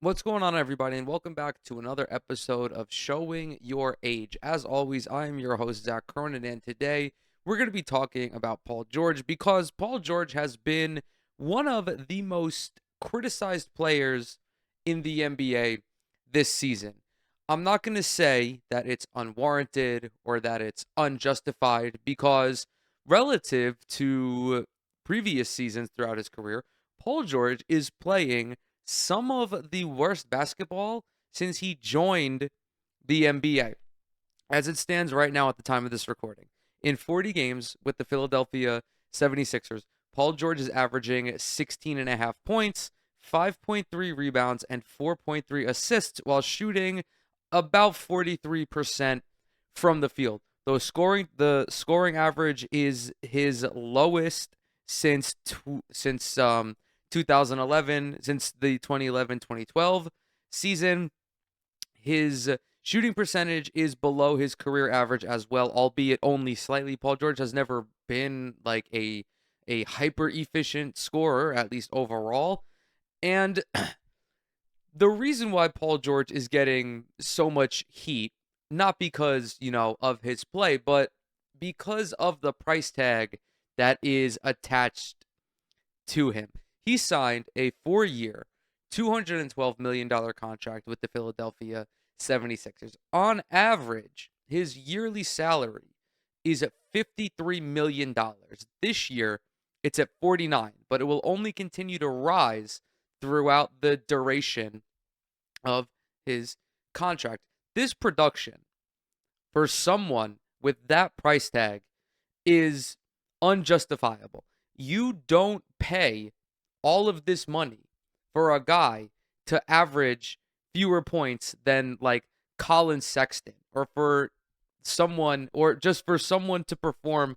What's going on, everybody, and welcome back to another episode of Showing Your Age. As always, I am your host, Zach Cronin, and today we're going to be talking about Paul George because Paul George has been one of the most criticized players in the NBA this season. I'm not going to say that it's unwarranted or that it's unjustified because, relative to previous seasons throughout his career, Paul George is playing some of the worst basketball since he joined the NBA. As it stands right now at the time of this recording, in 40 games with the Philadelphia 76ers, Paul George is averaging 16 and a half points, 5.3 rebounds, and 4.3 assists while shooting about 43% from the field. The scoring average is his lowest since 2011, since the 2011-2012 season. His shooting percentage is below his career average as well, albeit only slightly. Paul George has never been like a hyper efficient scorer, at least overall. And the reason why Paul George is getting so much heat, not because, of his play, but because of the price tag that is attached to him. He signed a 4 year, $212 million contract with the Philadelphia 76ers. On average, his yearly salary is at $53 million. This year, it's at 49, but it will only continue to rise throughout the duration of his contract. This production for someone with that price tag is unjustifiable. You don't pay all of this money for a guy to average fewer points than like Colin Sexton, or for someone, or just for someone to perform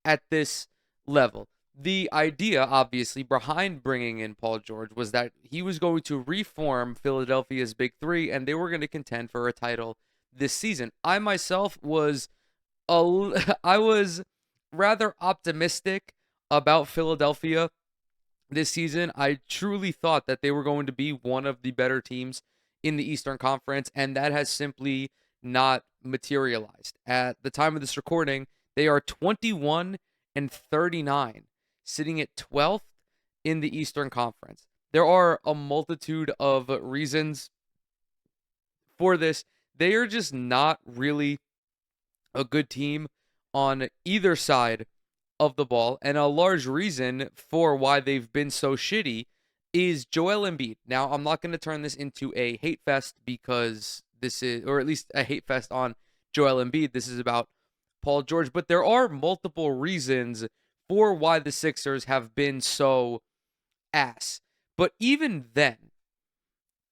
at this level. The idea, obviously, behind bringing in Paul George was that he was going to reform Philadelphia's Big Three and they were going to contend for a title this season. I myself was I was rather optimistic about Philadelphia this season. I truly thought that they were going to be one of the better teams in the Eastern Conference, and that has simply not materialized. At the time of this recording, they are 21 and 39, sitting at 12th in the Eastern Conference. There are a multitude of reasons for this. They are just not really a good team on either side of the ball, and a large reason for why they've been so shitty is Joel Embiid. Now, I'm not going to turn this into a hate fest because this is, or at least a hate fest on Joel Embiid. This is about Paul George, but there are multiple reasons for why the Sixers have been so ass. But even then,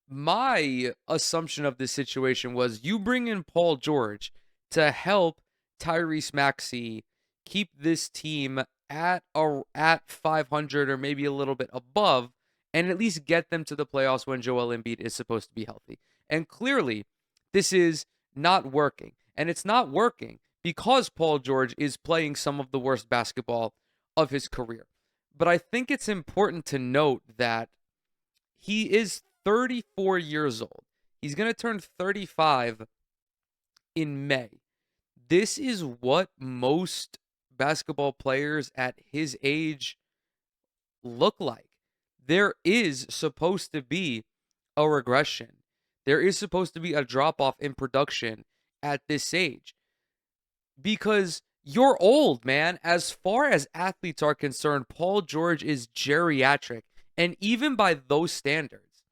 my assumption of this situation was you bring in Paul George to help Tyrese Maxey keep this team at 500 or maybe a little bit above, and at least get them to the playoffs when Joel Embiid is supposed to be healthy. And clearly, this is not working. And it's not working because Paul George is playing some of the worst basketball of his career. But I think it's important to note that he is 34 years old. He's going to turn 35 in May. This is what most basketball players at his age look like. There is supposed to be a regression. There is supposed to be a drop off in production at this age because you're old, man. As far as athletes are concerned, Paul George is geriatric. And even by those standards,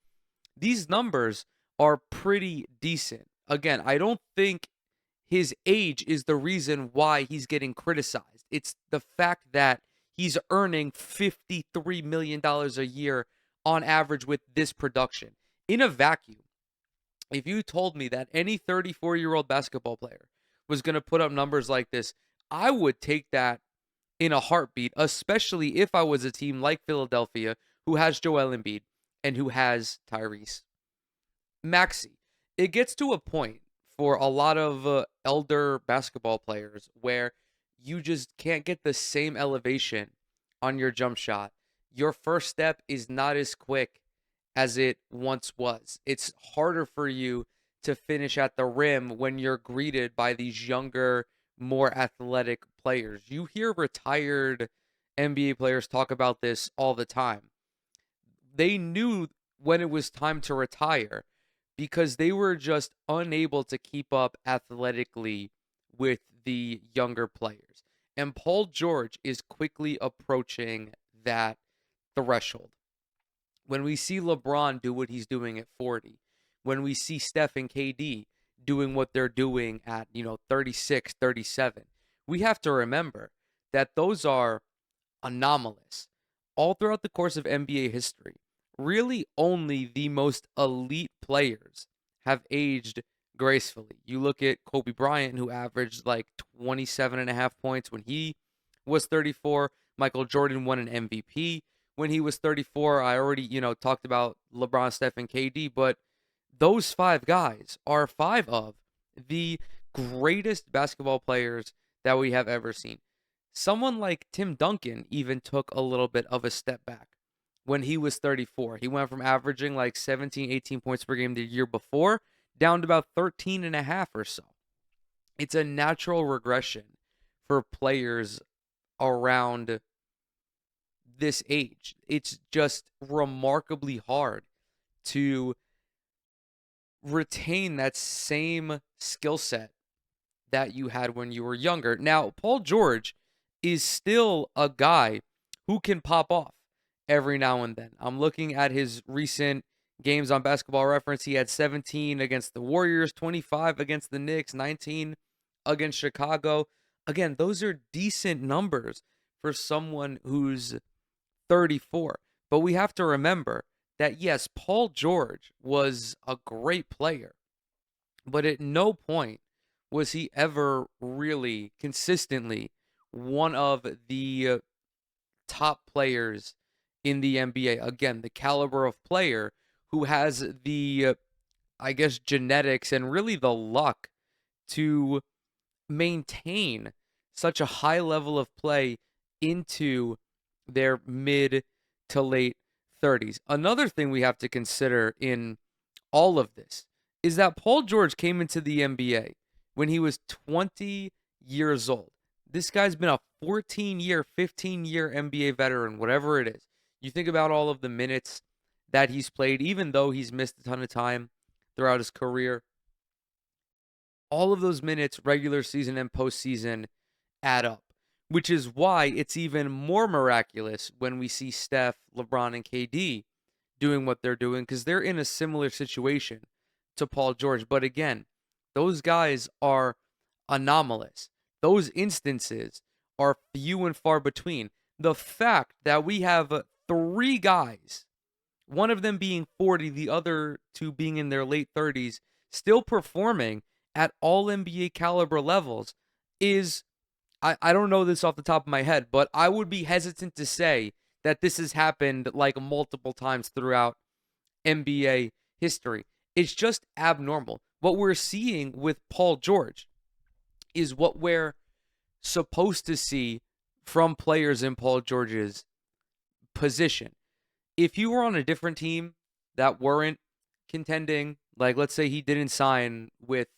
these numbers are pretty decent. Again, I don't think his age is the reason why he's getting criticized. It's the fact that he's earning $53 million a year on average with this production. In a vacuum, if you told me that any 34-year-old basketball player was going to put up numbers like this, I would take that in a heartbeat, especially if I was a team like Philadelphia who has Joel Embiid and who has Tyrese Maxey. It gets to a point for a lot of elder basketball players where you just can't get the same elevation on your jump shot. Your first step is not as quick as it once was. It's harder for you to finish at the rim when you're greeted by these younger, more athletic players. You hear retired NBA players talk about this all the time. They knew when it was time to retire because they were just unable to keep up athletically with the younger players. And Paul George is quickly approaching that threshold. When we see LeBron do what he's doing at 40, when we see Steph and KD doing what they're doing at, 36, 37, we have to remember that those are anomalous. All throughout the course of NBA history, really only the most elite players have aged gracefully. You look at Kobe Bryant, who averaged like 27 and a half points when he was 34. Michael Jordan won an MVP when he was 34. I already, talked about LeBron, Steph, and KD, but those five guys are five of the greatest basketball players that we have ever seen. Someone like Tim Duncan even took a little bit of a step back when he was 34. He went from averaging like 17, 18 points per game the year before down to about 13 and a half or so. It's a natural regression for players around this age. It's just remarkably hard to retain that same skill set that you had when you were younger. Now, Paul George is still a guy who can pop off every now and then. I'm looking at his recent games on Basketball Reference. He had 17 against the Warriors, 25 against the Knicks, 19 against Chicago. Again, those are decent numbers for someone who's 34. But we have to remember that, yes, Paul George was a great player, but at no point was he ever really consistently one of the top players in the NBA. Again, the caliber of player who has the, I guess, genetics and really the luck to maintain such a high level of play into their mid to late 30s. Another thing we have to consider in all of this is that Paul George came into the NBA when he was 20 years old. This guy's been a 14-year, 15-year NBA veteran, whatever it is. You think about all of the minutes that he's played, even though he's missed a ton of time throughout his career. All of those minutes, regular season and postseason, add up, which is why it's even more miraculous when we see Steph, LeBron, and KD doing what they're doing because they're in a similar situation to Paul George. But again, those guys are anomalous. Those instances are few and far between. The fact that we have three guys, one of them being 40, the other two being in their late 30s, still performing at all NBA caliber levels is, I don't know this off the top of my head, but I would be hesitant to say that this has happened like multiple times throughout NBA history. It's just abnormal. What we're seeing with Paul George is what we're supposed to see from players in Paul George's position. If you were on a different team that weren't contending, like let's say he didn't sign with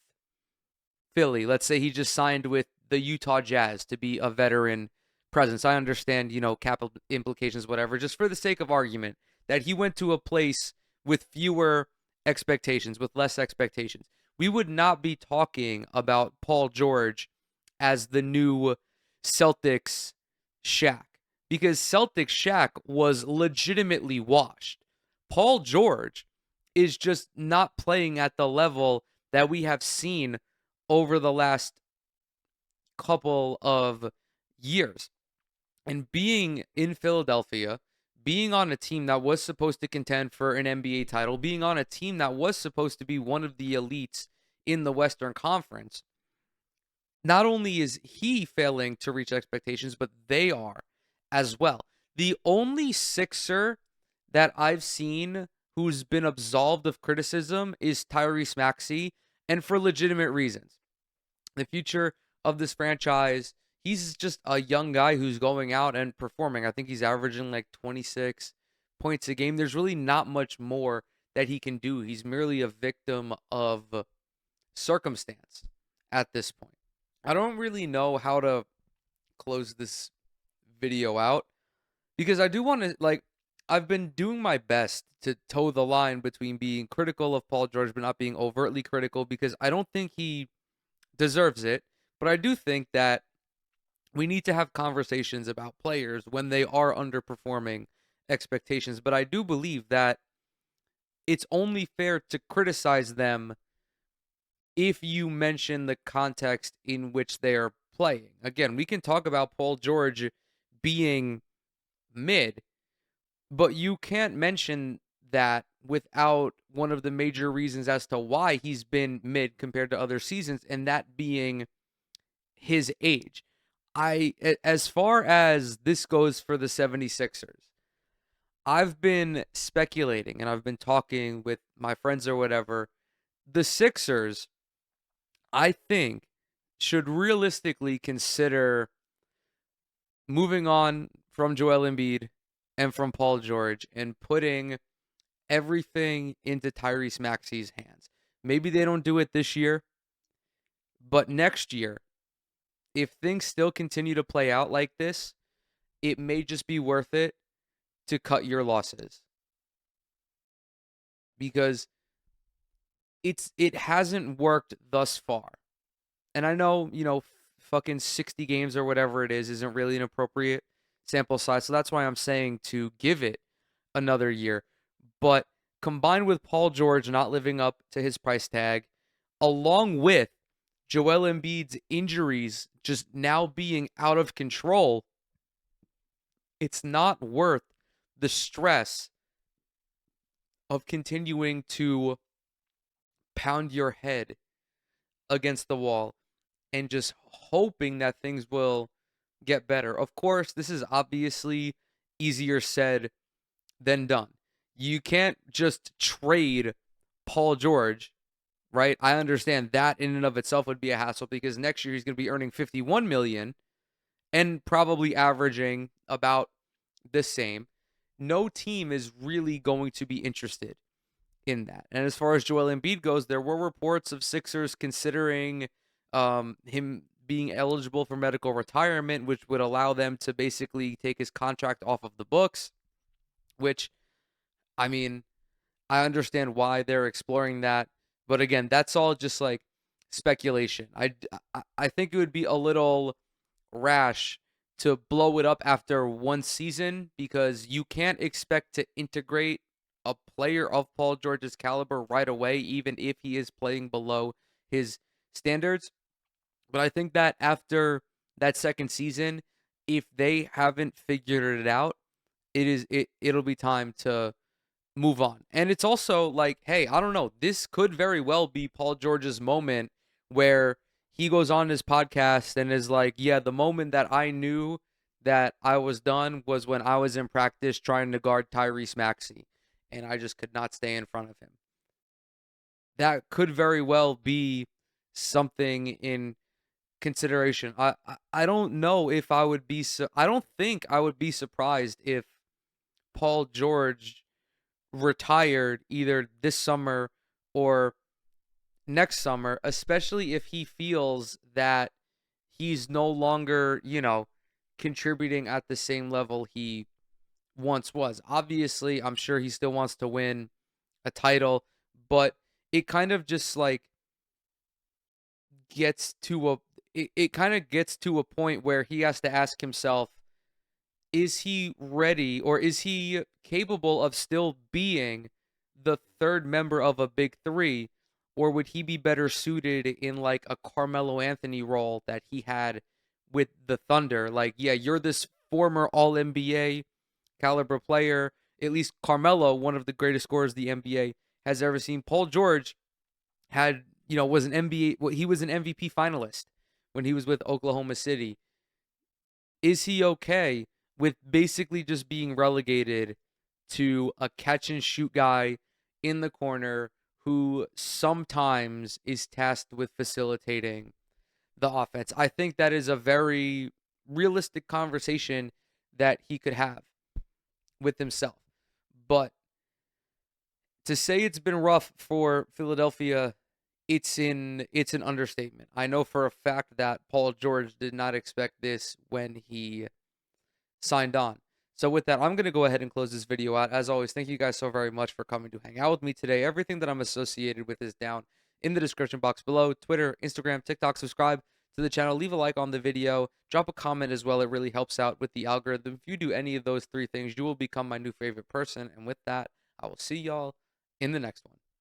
Philly, let's say he just signed with the Utah Jazz to be a veteran presence. I understand, capital implications, whatever, just for the sake of argument, that he went to a place with fewer expectations, with less expectations. We would not be talking about Paul George as the new Celtics Shaq because Celtics Shaq was legitimately washed. Paul George is just not playing at the level that we have seen over the last couple of years. And being in Philadelphia, being on a team that was supposed to contend for an NBA title, being on a team that was supposed to be one of the elites in the Western Conference, not only is he failing to reach expectations, but they are as well. The only Sixer that I've seen who's been absolved of criticism is Tyrese Maxey, and for legitimate reasons. The future of this franchise, he's just a young guy who's going out and performing. I think he's averaging like 26 points a game, there's really not much more that he can do. He's merely a victim of circumstance at this point. I don't really know how to close this video out because I do want to, like, I've been doing my best to toe the line between being critical of Paul George but not being overtly critical, because I don't think he deserves it. But I do think that we need to have conversations about players when they are underperforming expectations. But I do believe that it's only fair to criticize them if you mention the context in which they are playing. Again, we can talk about Paul George being mid, but you can't mention that without one of the major reasons as to why he's been mid compared to other seasons, and that being his age. As far as this goes for the 76ers, I've been speculating and I've been talking with my friends or whatever. The Sixers, I think, should realistically consider moving on from Joel Embiid and from Paul George and putting everything into Tyrese Maxey's hands. Maybe they don't do it this year, but next year, if things still continue to play out like this, it may just be worth it to cut your losses, because it hasn't worked thus far. And I know, fucking 60 games or whatever it is isn't really an appropriate sample size. So that's why I'm saying to give it another year. But combined with Paul George not living up to his price tag, along with Joel Embiid's injuries just now being out of control, it's not worth the stress of continuing to pound your head against the wall and just hoping that things will get better. Of course, this is obviously easier said than done. You can't just trade Paul George, right? I understand that in and of itself would be a hassle, because next year he's going to be earning 51 million and probably averaging about the same. No team is really going to be interested in that. And as far as Joel Embiid goes, there were reports of Sixers considering him being eligible for medical retirement, which would allow them to basically take his contract off of the books, which, I mean, I understand why they're exploring that. But again, that's all just like speculation. I think it would be a little rash to blow it up after one season, because you can't expect to integrate a player of Paul George's caliber right away, even if he is playing below his standards. But I think that after that second season, if they haven't figured it out, it'll be time to move on. And it's also like, hey, I don't know, this could very well be Paul George's moment where he goes on his podcast and is like, yeah, the moment that I knew that I was done was when I was in practice trying to guard Tyrese Maxey and I just could not stay in front of him. That could very well be something in consideration. I don't know if I would be I don't think I would be surprised if Paul George retired either this summer or next summer, especially if he feels that he's no longer, contributing at the same level he once was. Obviously, I'm sure he still wants to win a title, but it kind of just like gets to it kind of gets to a point where he has to ask himself, is he ready, or is he capable of still being the third member of a big three, or would he be better suited in like a Carmelo Anthony role that he had with the Thunder? Like, yeah, you're this former All NBA caliber player. At least Carmelo, one of the greatest scorers the NBA has ever seen. Paul George had, was an NBA, well, he was an MVP finalist when he was with Oklahoma City. Is he okay with basically just being relegated to a catch and shoot guy in the corner who sometimes is tasked with facilitating the offense? I think that is a very realistic conversation that he could have with himself. But to say it's been rough for Philadelphia, it's an understatement. I know for a fact that Paul George did not expect this when he signed on. So with that, I'm going to go ahead and close this video out. As always, thank you guys so very much for coming to hang out with me today. Everything that I'm associated with is down in the description box below. Twitter, Instagram, TikTok. Subscribe to the channel. Leave a like on the video. Drop a comment as well. It really helps out with the algorithm. If you do any of those three things, you will become my new favorite person. And with that, I will see y'all in the next one.